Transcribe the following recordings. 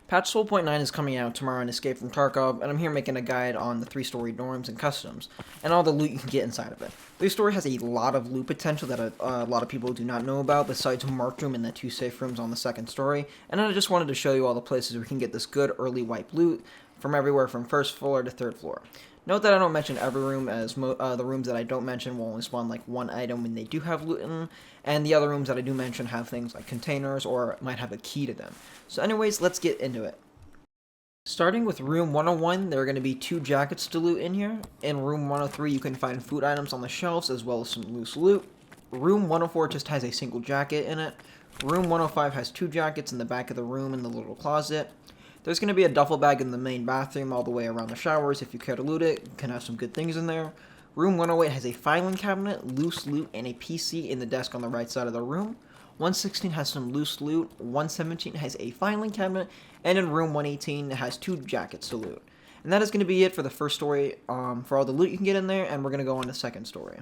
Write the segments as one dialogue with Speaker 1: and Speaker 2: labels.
Speaker 1: Patch 12.9 is coming out tomorrow in Escape from Tarkov, and I'm here making a guide on the 3-story dorms and customs, and all the loot you can get inside of it. 3-story has a lot of loot potential that a lot of people do not know about, besides Marked Room and the 2 safe rooms on the 2nd story, and I just wanted to show you all the places we can get this good early wipe loot from everywhere from 1st floor to 3rd floor. Note that I don't mention every room, as the rooms that I don't mention will only spawn like one item when they do have loot in them, and the other rooms that I do mention have things like containers or might have a key to them. So anyways, let's get into it. Starting with room 101, there are going to be 2 jackets to loot in here. In room 103, you can find food items on the shelves as well as some loose loot. Room 104 just has a single jacket in it. Room 105 has 2 jackets in the back of the room in the little closet. There's going to be a duffel bag in the main bathroom all the way around the showers. If you care to loot it, you can have some good things in there. Room 108 has a filing cabinet, loose loot, and a PC in the desk on the right side of the room. 116 has some loose loot, 117 has a filing cabinet, and in room 118 it has 2 jackets to loot. And that is going to be it for the first story, for all the loot you can get in there, and we're going to go on to the second story.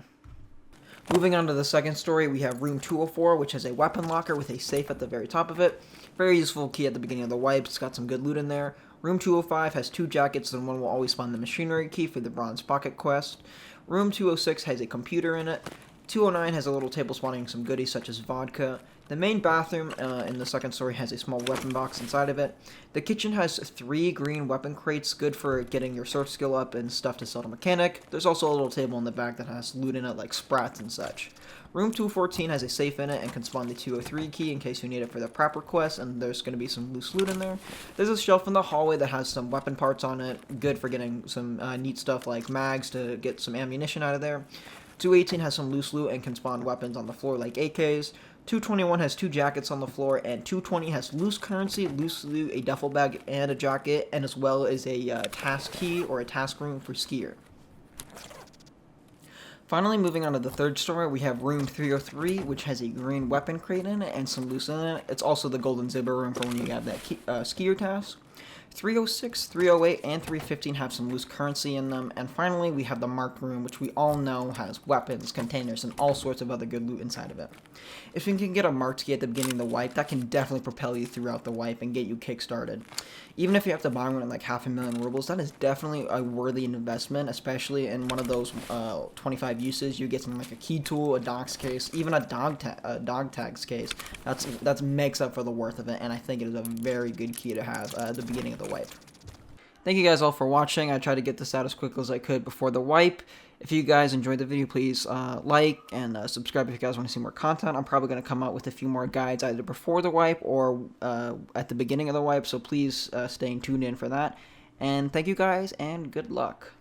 Speaker 1: Moving on to the second story, we have room 204, which has a weapon locker with a safe at the very top of it. Very useful key at the beginning of the wipe. It's got some good loot in there. Room 205 has 2 jackets, and one will always spawn the machinery key for the bronze pocket quest. Room 206 has a computer in it. 209 has a little table spawning some goodies such as vodka. The main bathroom in the second story has a small weapon box inside of it. The kitchen has 3 green weapon crates, good for getting your surf skill up and stuff to sell to mechanic. There's also a little table in the back that has loot in it like sprats and such. Room 214 has a safe in it and can spawn the 203 key in case you need it for the prepper quest, and there's going to be some loose loot in there. There's a shelf in the hallway that has some weapon parts on it, good for getting some neat stuff like mags to get some ammunition out of there. 218 has some loose loot and can spawn weapons on the floor like AKs. 221 has 2 jackets on the floor, and 220 has loose currency, loose loot, a duffel bag, and a jacket, and as well as a task key or a task room for skier. Finally, moving on to the third story, we have room 303, which has a green weapon crate in it and some loose in it. It's also the golden zipper room for when you have that skier task. 306, 308, and 315 have some loose currency in them. And finally, we have the marked room, which we all know has weapons, containers, and all sorts of other good loot inside of it. If you can get a marked key at the beginning of the wipe, that can definitely propel you throughout the wipe and get you kick-started. Even if you have to buy one at like 500,000 rubles, that is definitely a worthy investment, especially in one of those 25 uses. You get something like a key tool, a docs case, even a dog tags case. That makes up for the worth of it, and I think it is a very good key to have at the beginning of the wipe. Thank you guys all for watching. I tried to get this out as quickly as I could before the wipe. If you guys enjoyed the video, please like and subscribe if you guys want to see more content. I'm probably going to come out with a few more guides either before the wipe or at the beginning of the wipe, so please stay tuned in for that. And thank you guys, and good luck.